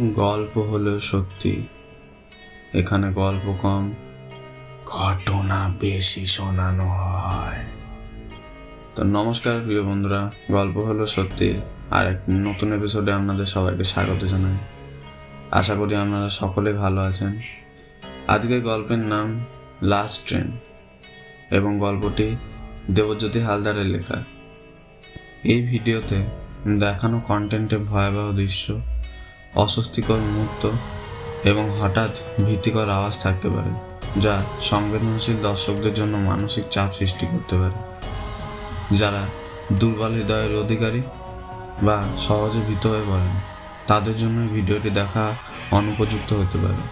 গল্প হলো সত্যি, এখানে গল্প কম, ঘটনা বেশি শোনানো হয়। তো নমস্কার প্রিয় বন্ধুরা, গল্প হলো সত্যি আর এক নতুন এপিসোডে আপনাদের সবাইকে স্বাগত জানাই। আশা করি আপনারা সকলে ভালো আছেন। আজকের গল্পের নাম লাস্ট ট্রেন এবং গল্পটি দেবজ্যোতি হালদারের লেখা। এই ভিডিওতে দেখানো কন্টেন্টে ভয়াবহ দৃশ্য, অস্বস্তিকর মুহূর্ত এবং হঠাৎ ভীতিকর আওয়াজ থাকতে পারে, যা সংবেদনশীল দর্শকদের জন্য মানসিক চাপ সৃষ্টি করতে পারে। যারা দুর্বল হৃদয়ের অধিকারী বা সহজে ভীত হয়ে পড়েন, তাদের জন্য ভিডিওটি দেখা অনুপযুক্ত হতে পারে।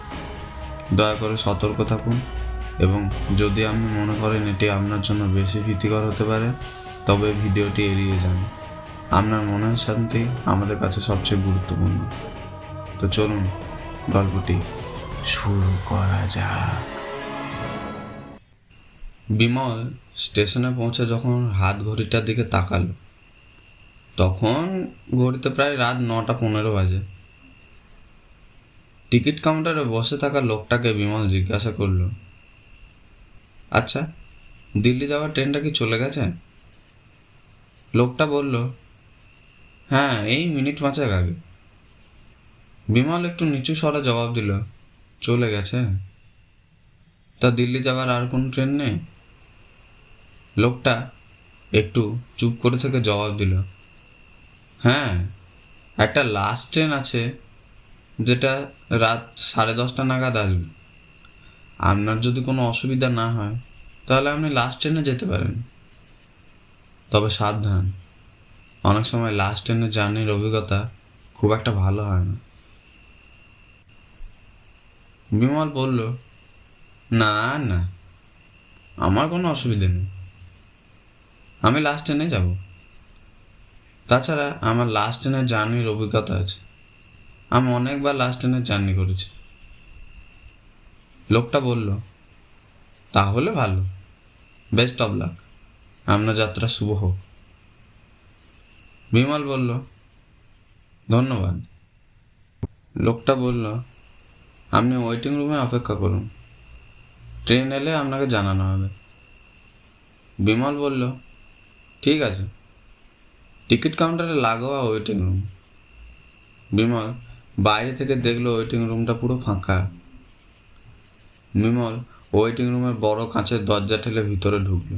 দয়া করে সতর্ক থাকুন এবং যদি আপনি মনে করেন এটি আপনার জন্য বেশি ভীতিকর হতে পারে, তবে ভিডিওটি এড়িয়ে যান। আপনার মনের শান্তি আমাদের কাছে সবচেয়ে গুরুত্বপূর্ণ। তো চলুন গল্পটি শুরু করা যাক। বিমল স্টেশনে পৌঁছে যখন হাত ঘড়িটার দিকে তাকালো, তখন ঘড়িতে প্রায় রাত 9:15 বাজে। টিকিট কাউন্টারে বসে থাকা লোকটাকে বিমল জিজ্ঞাসা করলো, আচ্ছা, দিল্লি যাওয়ার ট্রেনটা কি চলে গেছে? লোকটা বলল, হ্যাঁ, এই মিনিট 5 আগে। বিমল একটু নিচু স্বরে জবাব দিল, চলে গেছে? তা দিল্লি যাওয়ার আর কোনো ট্রেন নেই? লোকটা একটু চুপ করে থেকে জবাব দিল, হ্যাঁ, একটা লাস্ট ট্রেন আছে, যেটা রাত 10:30 নাগাদ আসবে। আপনার যদি কোনো অসুবিধা না হয় তাহলে আপনি লাস্ট ট্রেনে যেতে পারেন। তবে সাবধান, অনেক সময় লাস্ট ট্রেনের জার্নির অভিজ্ঞতা খুব একটা ভালো হয় না। বিমল বলল, না না, আমার কোনো অসুবিধা নেই, আমি লাস্ট ট্রেনে যাব। তাছাড়া আমার লাস্ট ট্রেনের জার্নির অভিজ্ঞতা আছে, আমি অনেকবার লাস্ট ট্রেনের জার্নি করেছি। লোকটা বলল, তাহলে ভালো, বেস্ট অফ লাক, আপনার যাত্রা শুভ হোক। বিমল বলল, ধন্যবাদ। লোকটা বলল, আপনি ওয়েটিং রুমে অপেক্ষা করুন, ট্রেন এলে আপনাকে জানানো হবে। বিমল বলল, ঠিক আছে। টিকিট কাউন্টারে লাগোয়া ওয়েটিং রুম। বিমল বাইরে থেকে দেখলো ওয়েটিং রুমটা পুরো ফাঁকা। বিমল ওয়েটিং রুমের বড় কাঁচের দরজা ঠেলে ভিতরে ঢুকল।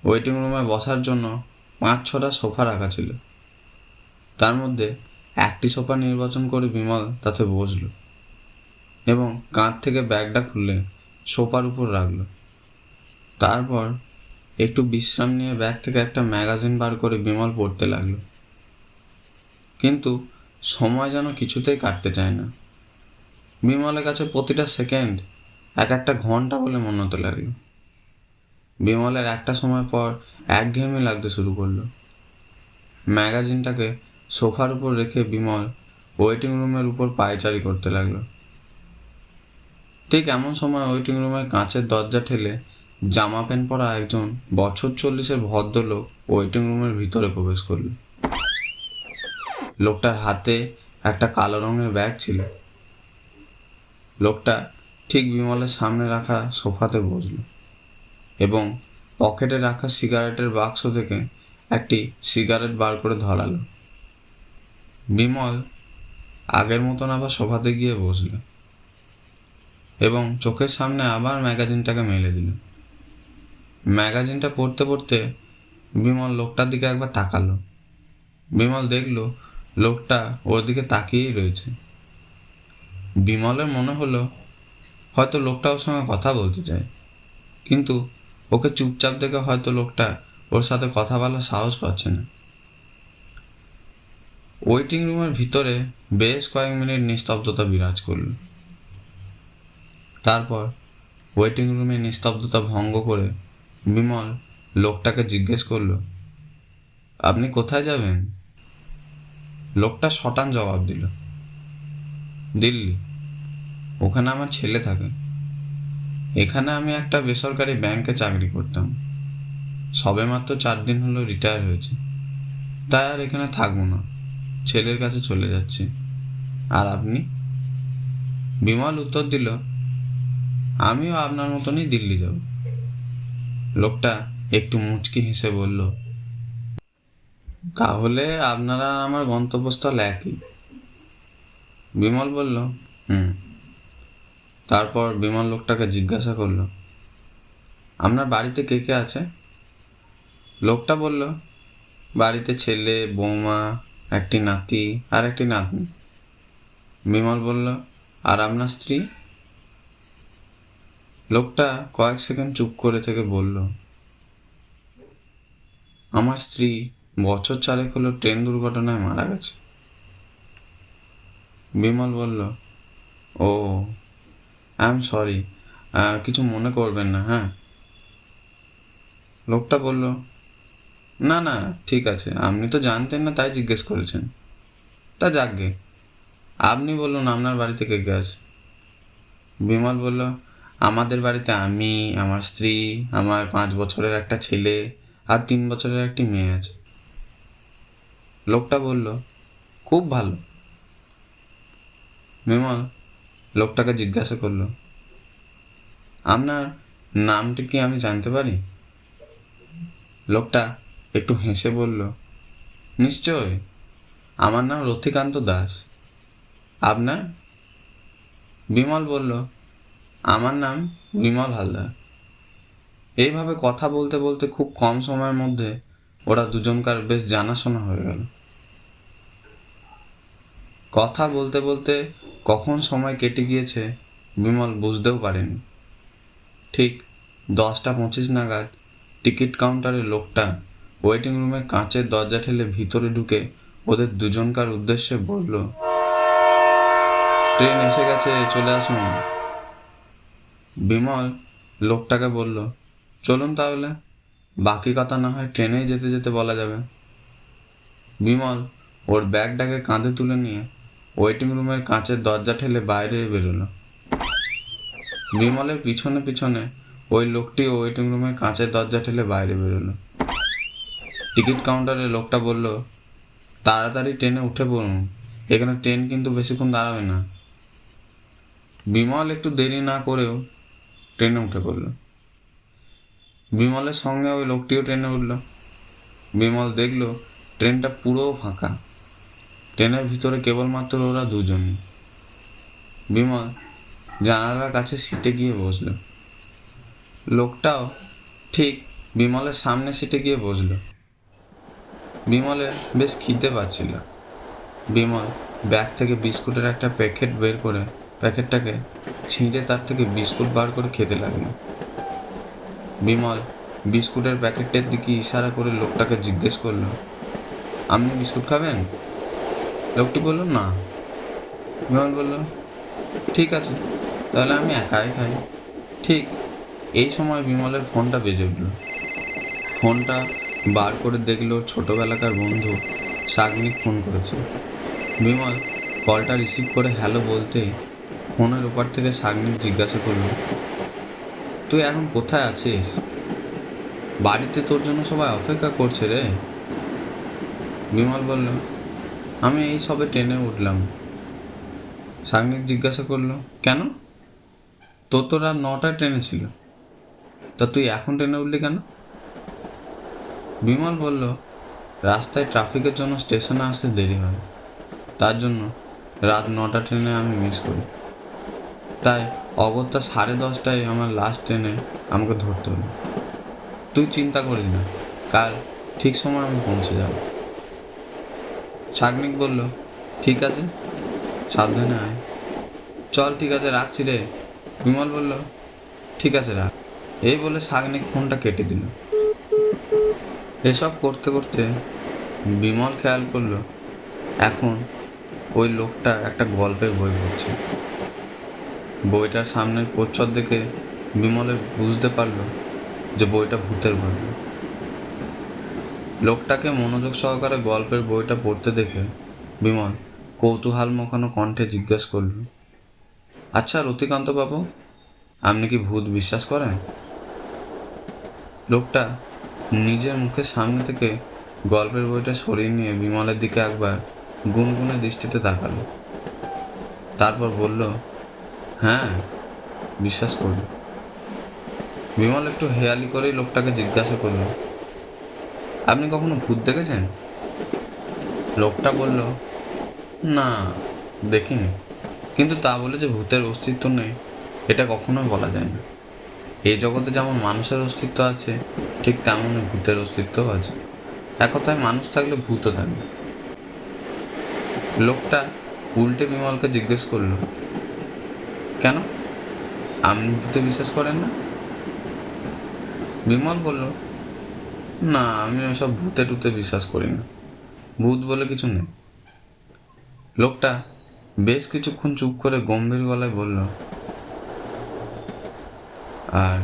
ওয়েটিং রুমে বসার জন্য 5-6টা সোফা রাখা ছিল। তার মধ্যে একটি সোফা নির্বাচন করে বিমল তাতে বসল এবং কাঁধ থেকে ব্যাগটা খুলে সোফার উপর রাখল। তারপর একটু বিশ্রাম নিয়ে ব্যাগ থেকে একটা ম্যাগাজিন বার করে বিমল পড়তে লাগলো। কিন্তু সময় যেন কিছুতেই কাটতে চায় না। বিমলের কাছে প্রতিটা সেকেন্ড একটা ঘন্টা বলে মনে হতে লাগলো। বিমলের একটা সময় পর একঘেয়েমি লাগতে শুরু করলো। ম্যাগাজিনটাকে সোফার উপর রেখে বিমল ওয়েটিং রুমের উপর পায়চারি করতে লাগলো। ঠিক এমন সময় ওয়েটিং রুমের কাঁচের দরজা ঠেলে জামা প্যান্ট পরা একজন বছর 40-এর ভদ্রলোক ওয়েটিং রুমের ভিতরে প্রবেশ করল। লোকটার হাতে একটা কালো রঙের ব্যাগ ছিল। লোকটা ঠিক বিমলের সামনে রাখা সোফাতে বসল এবং পকেটে রাখা সিগারেটের বাক্স থেকে একটি সিগারেট বার করে ধরালো। বিমল আগের মতন আবার সোফাতে গিয়ে বসল এবং চোখের সামনে আবার ম্যাগাজিনটাকে মেলে দিল। ম্যাগাজিনটা পড়তে পড়তে বিমল লোকটার দিকে একবার তাকালো। বিমল দেখল লোকটা ওর দিকে তাকিয়েই রয়েছে। বিমলের মনে হলো হয়তো লোকটা ওর সঙ্গে কথা বলতে চায়, কিন্তু ওকে চুপচাপ দেখে হয়তো লোকটা ওর সাথে কথা বলার সাহস পাচ্ছে না। ওয়েটিং রুমের ভিতরে বেশ কয়েক মিনিট নিস্তব্ধতা বিরাজ করল। তারপর ওয়েটিং রুমে নিস্তব্ধতা ভঙ্গ করে বিমল লোকটাকে জিজ্ঞেস করলো, আপনি কোথায় যাবেন? লোকটা শটান জবাব দিল, দিল্লি, ওখানে আমার ছেলে থাকে। এখানে আমি একটা বেসরকারি ব্যাংকে চাকরি করতাম, সবেমাত্র 4 দিন হলো রিটায়ার হয়েছে, তাই আর এখানে থাকবো না, ছেলের কাছে চলে যাচ্ছি। আর আপনি? বিমল উত্তর দিল, আমিও আপনার মতনই দিল্লি যাব। লোকটা একটু মুচকি হেসে বলল, তাহলে আপনারা আমার গন্তব্যস্থল একই। বিমল বলল, হুম। তারপর বিমল লোকটাকে জিজ্ঞাসা করলো, আপনার বাড়িতে কে কে আছে? লোকটা বলল, বাড়িতে ছেলে, বৌমা, একটি নাতি আর একটি নাতনি। বিমল বলল, আর আপনার স্ত্রী? লোকটা কয়েক সেকেন্ড চুপ করে থেকে বলল, আমার স্ত্রী বছর 4 হলো ট্রেন দুর্ঘটনায় মারা গেছে। বিমল বলল, ও, আই এম সরি, কিছু মনে করবেন না, হ্যাঁ? লোকটা বলল, না না, ঠিক আছে, আপনি তো জানতেন না তাই জিজ্ঞেস করেছেন। তা যাকগে, আপনি বলুন আপনার বাড়িতে কে কে আছে? বিমল বলল, আমাদের বাড়িতে আমি, আমার স্ত্রী, আমার 5 বছরের একটা ছেলে আর 3 বছরের একটি মেয়ে আছে। লোকটা বলল, খুব ভালো। বিমল লোকটাকে জিজ্ঞাসা করলো, আপনার নামটি কি আমি জানতে পারি? লোকটা একটু হেসে বলল, নিশ্চয়, আমার নাম রথিকান্ত দাস। আপনার? বিমল বলল, আমার নাম বিমল হালদার। এইভাবে কথা বলতে বলতে খুব কম সময়ের মধ্যে ওরা দুজনকার বেশ জানাশোনা হয়ে গেল। কথা বলতে বলতে কখন সময় কেটে গিয়েছে বিমল বুঝতেও পারেনি। ঠিক 10টা 25 নাগাদ টিকিট কাউন্টারের লোকটা ওয়েটিং রুমে কাঁচের দরজা ঠেলে ভিতরে ঢুকে ওদের দুজনকার উদ্দেশ্যে বলল, ট্রেন এসে গেছে, চলে আসুন। বিমল লোকটাকে বলল, চলুন তাহলে, বাকি কথা না হয় ট্রেনেই যেতে যেতে বলা যাবে। বিমল ওর ব্যাগটাকে কাঁধে তুলে নিয়ে ওয়েটিং রুমের কাঁচের দরজা ঠেলে বাইরে বেরোলো। বিমলের পিছনে পিছনে ওই লোকটি ওয়েটিং রুমের কাঁচের দরজা ঠেলে বাইরে বেরোলো। টিকিট কাউন্টারে লোকটা বলল, তাড়াতাড়ি ট্রেনে উঠে পড়ুন, এখানে ট্রেন কিন্তু বেশিক্ষণ দাঁড়াবে না। বিমল একটু দেরি না করেও ট্রেনে উঠে পড়ল। বিমলের সঙ্গে ওই লোকটিও ট্রেনে উঠল। বিমল দেখল ট্রেনটা পুরো ফাঁকা। ট্রেনের ভিতরে কেবলমাত্র ওরা দুজনই। বিমল জানালার কাছে সিটে গিয়ে বসল। লোকটাও ঠিক বিমলের সামনে সিটে গিয়ে বসল। বিমলের বেশ খিদে পাচ্ছিল। বিমল ব্যাগ থেকে বিস্কুটের একটা প্যাকেট বের করে প্যাকেটটাকে ছিঁড়ে তার থেকে বিস্কুট বার করে খেতে লাগলো। বিমল বিস্কুটের প্যাকেটটার দিকে ইশারা করে লোকটাকে জিজ্ঞেস করলো, আপনি বিস্কুট খাবেন? লোকটি বলল, না। বিমল বলল, ঠিক আছে, তাহলে আমি একাই খাই। ঠিক এই সময় বিমলের ফোনটা বেজে উঠল। ফোনটা বার করে দেখলো ছোটোবেলাকার বন্ধু সাগ্নিক ফোন করেছে। বিমল কলটা রিসিভ করে হ্যালো বলতেই ফোনের ওপার থেকে সাগ্নিক জিজ্ঞাসা করলো, তুই এখন কোথায় আছিস? বাড়িতে তোর জন্য সবাই অপেক্ষা করছে রে। বিমল বলল, আমি এই সবে ট্রেনে উঠলাম। সাগ্নিক জিজ্ঞাসা করলো, কেন? তোর তো রাত 9টায় ট্রেনে ছিল, তা তুই এখন ট্রেনে উঠলি কেন? বিমল বলল, রাস্তায় ট্রাফিকের জন্য স্টেশনে আসতে দেরি হয়, তার জন্য রাত 9টা ট্রেনে আমি মিস করি। তাই অগত্যা 10:30টায় আমার লাস্ট ট্রেনে আমাকে ধরতে হলো। তুই চিন্তা করিস না, কাল ঠিক সময় আমি পৌঁছে যাব। সাগ্নিক বলল, ঠিক আছে, সাবধানে আয়। চল, ঠিক আছে, রাখছি রে। বিমল বলল, ঠিক আছে, রাখ। এই বলে সাগ্নিক ফোনটা কেটে দিল। এসব করতে করতে বিমল খেয়াল করলো এখন ওই লোকটা একটা গল্পের বই পড়ছে। বইটার সামনের প্রচ্ছদ দেখে বিমলের বুঝতে পারলো যে বইটা ভূতের গল্প। লোকটাকে মনোযোগ সহকারে গল্পের বইটা পড়তে দেখে বিমল কৌতূহল মাখানো কণ্ঠে জিজ্ঞেস করল, আচ্ছা রতিকান্ত বাবু, আপনি কি ভূত বিশ্বাস করেন? লোকটা নিজের মুখের সামনে থেকে গল্পের বইটা সরিয়ে নিয়ে বিমলের দিকে একবার গুনগুনে দৃষ্টিতে তাকালো। তারপর বলল, হ্যাঁ বিশ্বাস করি। বিমল একটু হেয়ালি করেই লোকটাকে জিজ্ঞাসা করলো, আপনি কখনো ভূত দেখেছেন? লোকটা বলল, না দেখিনি, কিন্তু তা বলে যে ভূতের অস্তিত্ব নেই এটা কখনোই বলা যায় না। এই জগতে যেমন মানুষের অস্তিত্ব আছে, ঠিক তেমনই ভূতের অস্তিত্বও আছে। এক কথায় মানুষ থাকলে ভূতও থাকবে। লোকটা উল্টে বিমলকে জিজ্ঞেস করলো, কেন আপনি ভূতে বিশ্বাস করেন না? বিমল বলল, না আমি ওসব ভূতে টুতে বিশ্বাস করি না, ভূত বলে কিছু নেই। লোকটা বেশ কিছুক্ষণ চুপ করে গম্ভীর গলায় বলল, আর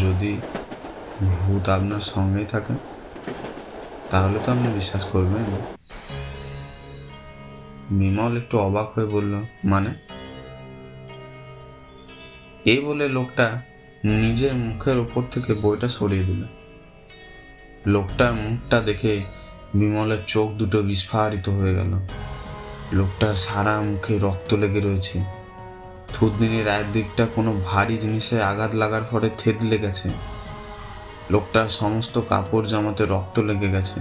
যদি ভূত আপনার সঙ্গেই থাকে তাহলে তো আপনি বিশ্বাস করবেন? বিমল একটু অবাক হয়ে বলল, মানে? এই বলে লোকটা নিজের মুখের ওপর থেকে বইটা সরিয়ে দিল। লোকটার মুখটা দেখে বিমলের চোখ দুটো বিস্ফারিত হয়ে গেল। লোকটার সারা মুখে রক্ত লেগে রয়েছে। থুতনির একদিকটা কোনো ভারী জিনিসে আঘাত লাগার ফলে থেতলে গেছে। লোকটার সমস্ত কাপড় জামাতে রক্ত লেগে গেছে।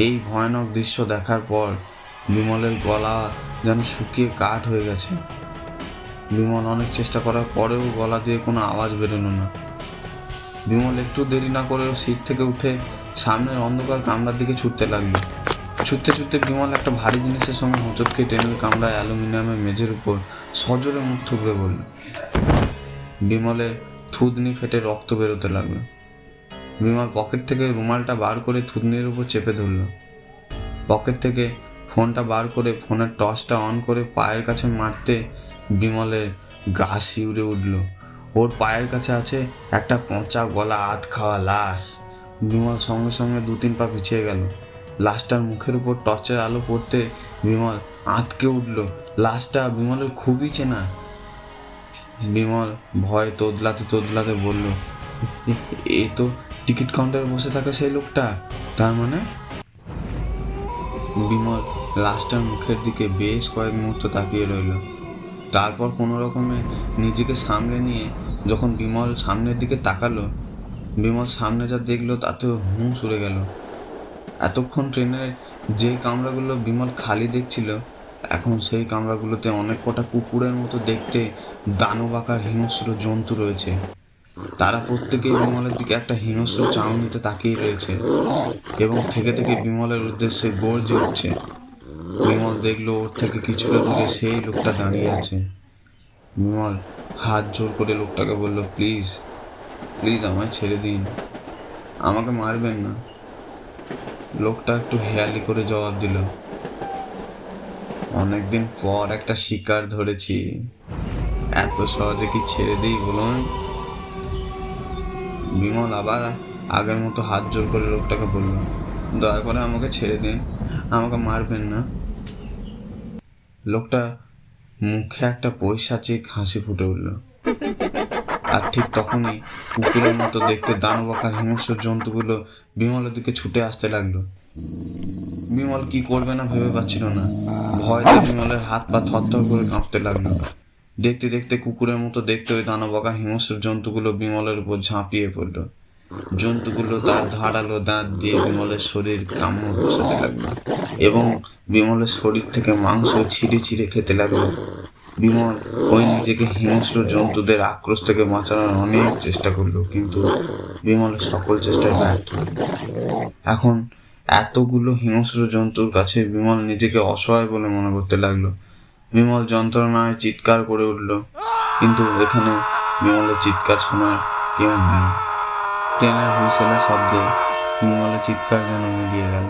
এই ভয়ানক দৃশ্য দেখার পর বিমলের গলা যেন শুকিয়ে কাঠ হয়ে গেছে। বিমল অনেক চেষ্টা করার পরেও গলা দিয়ে কোনো আওয়াজ বেরোলো না। বিমল একটু দেরি না করেও সিট থেকে উঠে সামনের অন্ধকার কামরার দিকে ছুটতে লাগলো। ছুটতে ছুটতে বিমল একটা ভারী জিনিসের সঙ্গে হোঁচট খেয়ে ট্রেনের কামরায় অ্যালুমিনিয়ামের মেঝের উপর সজোরে মুখ থুবড়ে পড়ল। বিমলের থুতনি ফেটে রক্ত বেরোতে লাগলো। বিমল পকেট থেকে রুমালটা বার করে থুতনির উপর চেপে ধরল। পকেট থেকে ফোনটা বার করে ফোনের টর্চটা অন করে পায়ের কাছে মারতে বিমলের গা শিউরে উঠল। ওর পায়ের কাছে আছে একটা পচা গলা আধ খাওয়া লাশ। বিমল সঙ্গে সঙ্গে 2-3 পা পিছিয়ে গেল। লাশটার মুখের উপর টর্চের আলো পড়তে বিমল আঁতকে উঠল। লাশটা বিমলের খুবই চেনা। বিমল ভয়ে তোদলাতে তোদলাতে বলল, এ তো টিকিট কাউন্টারে বসে থাকা সেই লোকটা। তার মানে? বিমল লাশটার মুখের দিকে বেশ কয়েক মুহূর্ত তাকিয়ে রইল। তারপর কোনো রকমে নিজেকে সামলে নিয়ে যখন বিমল সামনের দিকে তাকালো, বিমল সামনে যা দেখলো তাতেও হুঁশ উড়ে গেল। এতক্ষণ ট্রেনের যে কামরাগুলো বিমল খালি দেখছিল, এখন সেই কামরাগুলোতে অনেক কটা কুকুরের মতো দেখতে দানব আকার হিংস্র জন্তু রয়েছে। তারা প্রত্যেকেই বিমলের দিকে একটা হিংস্র চাউনিতে তাকিয়ে রয়েছে এবং থেকে থেকে বিমলের উদ্দেশ্যে গর্জে উঠছে। বিমল দেখলো ওর থেকে কিছুটা দূরে সেই লোকটা দাঁড়িয়ে আছে। বিমল হাত জোর করে লোকটাকে বলল, প্লিজ প্লিজ আমায় ছেড়ে দিন, আমাকে মারবেন না। লোকটা একটু হেয়ালি করে জবাব দিল, অনেকদিন পর একটা শিকার ধরেছি, এত সহজে কি ছেড়ে দিই বলুন? বিমল আবার আগের মতো হাত জোর করে লোকটাকে বলল, দয়া করে আমাকে ছেড়ে দিন, আমাকে মারবেন না। লোকটা মুখে একটা পৈশাচিক হাসি ফুটে উঠল। আর ঠিক তখনই কুকুরের মতো দেখতে দানব আকার হিংস্র জন্তুগুলো বিমলের দিকে ছুটে আসতে লাগলো। বিমল কি করবে না ভেবে পাচ্ছিল না। ভয়তে বিমলের হাত পা থরথর করে কাঁপতে লাগলো। দেখতে দেখতে কুকুরের মতো দেখতে ওই দানব আকার হিংস্র জন্তুগুলো বিমলের উপর ঝাঁপিয়ে পড়লো। জন্তুগুলো তার ধারালো দাঁত দিয়ে বিমলের শরীর কামড় বসাতে লাগলো এবং বিমলের শরীর থেকে মাংস ছিঁড়ে ছিঁড়ে খেতে লাগলো। বিমল ওই নিজেকে হিংস্র জন্তুদের আক্রোশ থেকে বাঁচানোর অনেক চেষ্টা করলো, কিন্তু বিমলের সকল চেষ্টায় ব্যর্থ হলো। এখন এতগুলো হিংস্র জন্তুর কাছে বিমল নিজেকে অসহায় বলে মনে করতে লাগলো। বিমল যন্ত্রণায় চিৎকার করে উঠল, কিন্তু এখানে বিমলের চিৎকার শোনার কেউ নেই। ট্রেনের হুইসেলের শব্দে বিমলের চিৎকার যেন মিলিয়ে গেল।